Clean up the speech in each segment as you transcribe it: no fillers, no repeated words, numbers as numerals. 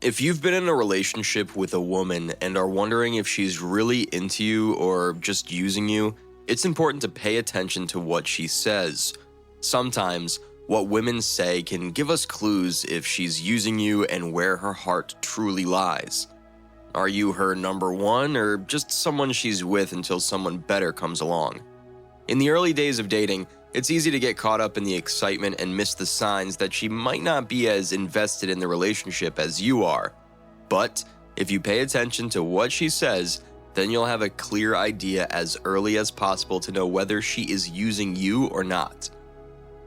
If you've been in a relationship with a woman and are wondering if she's really into you or just using you, it's important to pay attention to what she says. Sometimes, what women say can give us clues if she's using you and where her heart truly lies. Are you her number one or just someone she's with until someone better comes along? In the early days of dating, it's easy to get caught up in the excitement and miss the signs that she might not be as invested in the relationship as you are. But if you pay attention to what she says, then you'll have a clear idea as early as possible to know whether she is using you or not.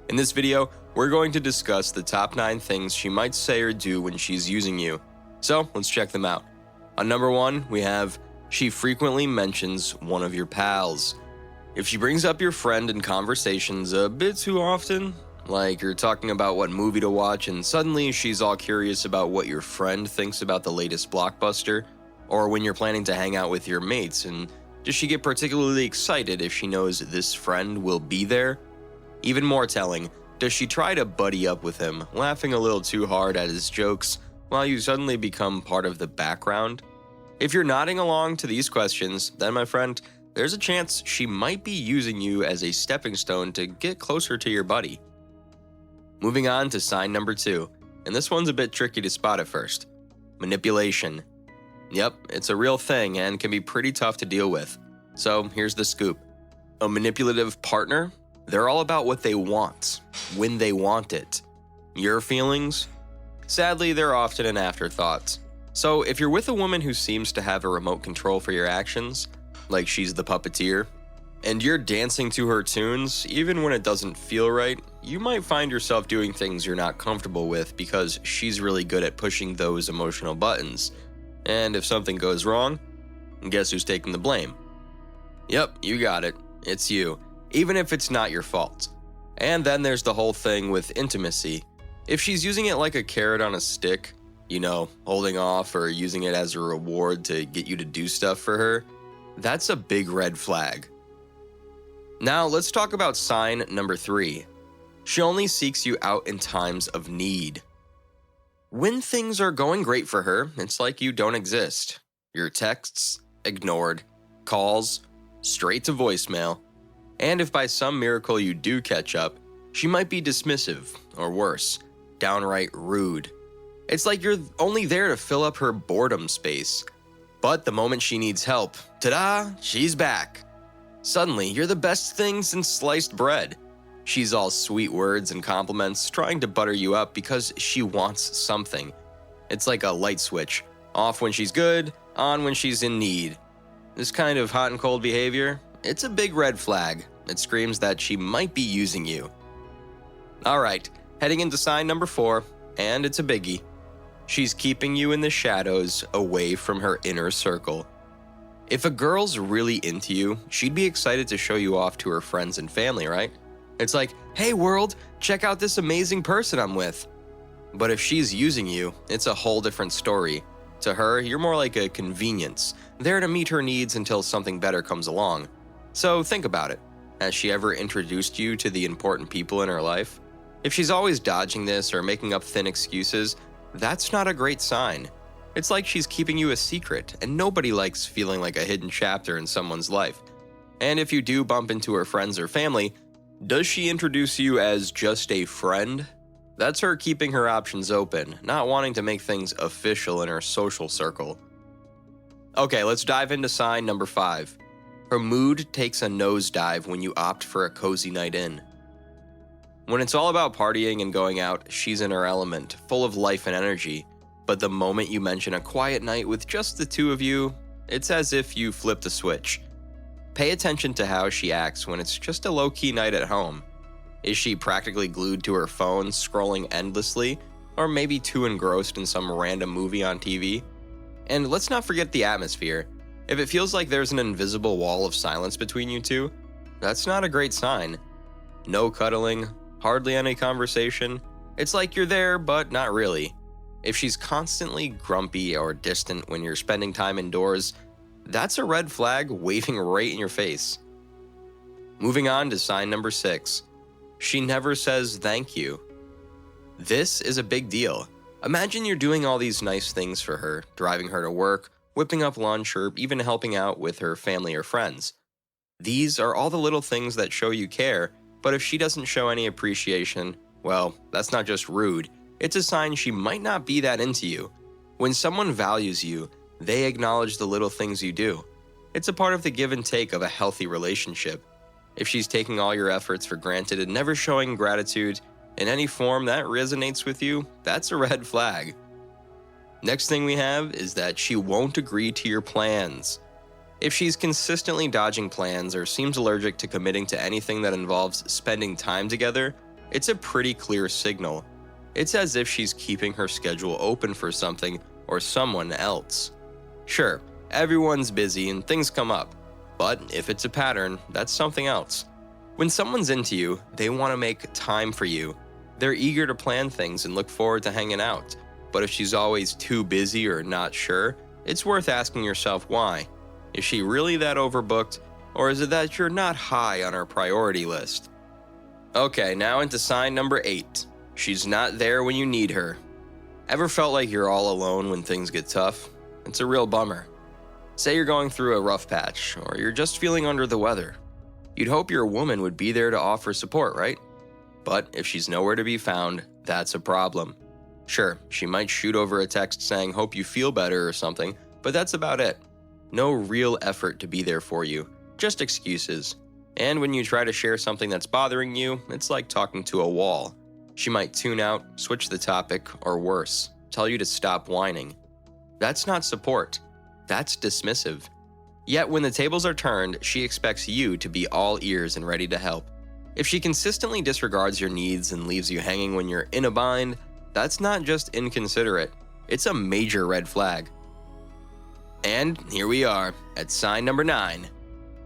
In this video, we're going to discuss the top 9 things she might say or do when she's using you. So let's check them out. On number 1, we have, she frequently mentions one of your pals. If she brings up your friend in conversations a bit too often, like you're talking about what movie to watch and suddenly she's all curious about what your friend thinks about the latest blockbuster, or when you're planning to hang out with your mates and does she get particularly excited if she knows this friend will be there? Even more telling, does she try to buddy up with him, laughing a little too hard at his jokes while you suddenly become part of the background? If you're nodding along to these questions, then my friend, there's a chance she might be using you as a stepping stone to get closer to your buddy. Moving on to sign number 2, and this one's a bit tricky to spot at first. Manipulation. Yep, it's a real thing and can be pretty tough to deal with. So here's the scoop. A manipulative partner? They're all about what they want, when they want it. Your feelings? Sadly, they're often an afterthought. So if you're with a woman who seems to have a remote control for your actions, like she's the puppeteer, and you're dancing to her tunes, even when it doesn't feel right, you might find yourself doing things you're not comfortable with because she's really good at pushing those emotional buttons. And if something goes wrong, guess who's taking the blame? Yep, you got it. It's you, even if it's not your fault. And then there's the whole thing with intimacy. If she's using it like a carrot on a stick, holding off or using it as a reward to get you to do stuff for her, that's a big red flag. Now let's talk about sign number 3. She only seeks you out in times of need. When things are going great for her, it's like you don't exist. Your texts, ignored. Calls, straight to voicemail. And if by some miracle you do catch up, she might be dismissive, or worse, downright rude. It's like you're only there to fill up her boredom space. But the moment she needs help, ta-da, she's back. Suddenly, you're the best thing since sliced bread. She's all sweet words and compliments, trying to butter you up because she wants something. It's like a light switch, off when she's good, on when she's in need. This kind of hot and cold behavior, it's a big red flag. It screams that she might be using you. Alright, heading into sign number 4, and it's a biggie. She's keeping you in the shadows, away from her inner circle. If a girl's really into you, she'd be excited to show you off to her friends and family, right? It's like, hey world, check out this amazing person I'm with. But if she's using you, it's a whole different story. To her, you're more like a convenience, there to meet her needs until something better comes along. So think about it. Has she ever introduced you to the important people in her life? If she's always dodging this or making up thin excuses, that's not a great sign. It's like she's keeping you a secret, and nobody likes feeling like a hidden chapter in someone's life. And if you do bump into her friends or family, does she introduce you as just a friend? That's her keeping her options open, not wanting to make things official in her social circle. Okay, let's dive into sign number 5. Her mood takes a nosedive when you opt for a cozy night in. When it's all about partying and going out, she's in her element, full of life and energy. But the moment you mention a quiet night with just the two of you, it's as if you flipped a switch. Pay attention to how she acts when it's just a low-key night at home. Is she practically glued to her phone, scrolling endlessly, or maybe too engrossed in some random movie on TV? And let's not forget the atmosphere. If it feels like there's an invisible wall of silence between you two, that's not a great sign. No cuddling, hardly any conversation. It's like you're there, but not really. If she's constantly grumpy or distant when you're spending time indoors, that's a red flag waving right in your face. Moving on to sign number 6. She never says thank you. This is a big deal. Imagine you're doing all these nice things for her, driving her to work, whipping up lunch, or even helping out with her family or friends. These are all the little things that show you care, but if she doesn't show any appreciation, well, that's not just rude, it's a sign she might not be that into you. When someone values you, they acknowledge the little things you do. It's a part of the give and take of a healthy relationship. If she's taking all your efforts for granted and never showing gratitude in any form that resonates with you, that's a red flag. Next thing we have is that she won't agree to your plans. If she's consistently dodging plans or seems allergic to committing to anything that involves spending time together, it's a pretty clear signal. It's as if she's keeping her schedule open for something or someone else. Sure, everyone's busy and things come up, but if it's a pattern, that's something else. When someone's into you, they want to make time for you. They're eager to plan things and look forward to hanging out. But if she's always too busy or not sure, it's worth asking yourself why. Is she really that overbooked, or is it that you're not high on her priority list? Okay, now into sign number 8. She's not there when you need her. Ever felt like you're all alone when things get tough? It's a real bummer. Say you're going through a rough patch, or you're just feeling under the weather. You'd hope your woman would be there to offer support, right? But if she's nowhere to be found, that's a problem. Sure, she might shoot over a text saying, "Hope you feel better" or something, but that's about it. No real effort to be there for you, just excuses. And when you try to share something that's bothering you, it's like talking to a wall. She might tune out, switch the topic, or worse, tell you to stop whining. That's not support. That's dismissive. Yet when the tables are turned, she expects you to be all ears and ready to help. If she consistently disregards your needs and leaves you hanging when you're in a bind, that's not just inconsiderate, it's a major red flag. And here we are, at sign number 9.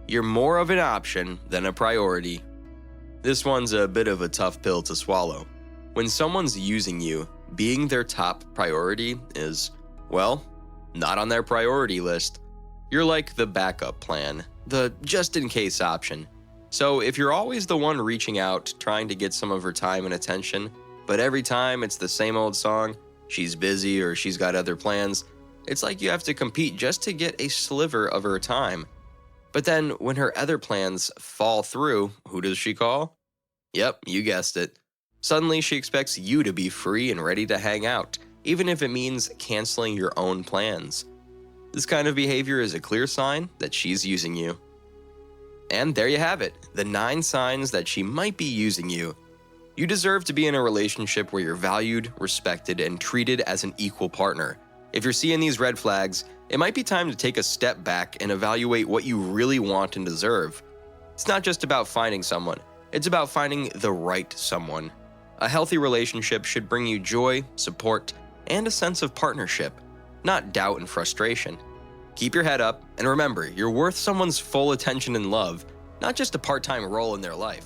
You're more of an option than a priority. This one's a bit of a tough pill to swallow. When someone's using you, being their top priority is, well, not on their priority list. You're like the backup plan, the just-in-case option. So if you're always the one reaching out, trying to get some of her time and attention, but every time it's the same old song, she's busy or she's got other plans, it's like you have to compete just to get a sliver of her time. But then when her other plans fall through, who does she call? Yep, you guessed it. Suddenly she expects you to be free and ready to hang out, even if it means canceling your own plans. This kind of behavior is a clear sign that she's using you. And there you have it, the 9 signs that she might be using you. You deserve to be in a relationship where you're valued, respected, and treated as an equal partner. If you're seeing these red flags, it might be time to take a step back and evaluate what you really want and deserve. It's not just about finding someone, it's about finding the right someone. A healthy relationship should bring you joy, support, and a sense of partnership, not doubt and frustration. Keep your head up, and remember, you're worth someone's full attention and love, not just a part-time role in their life.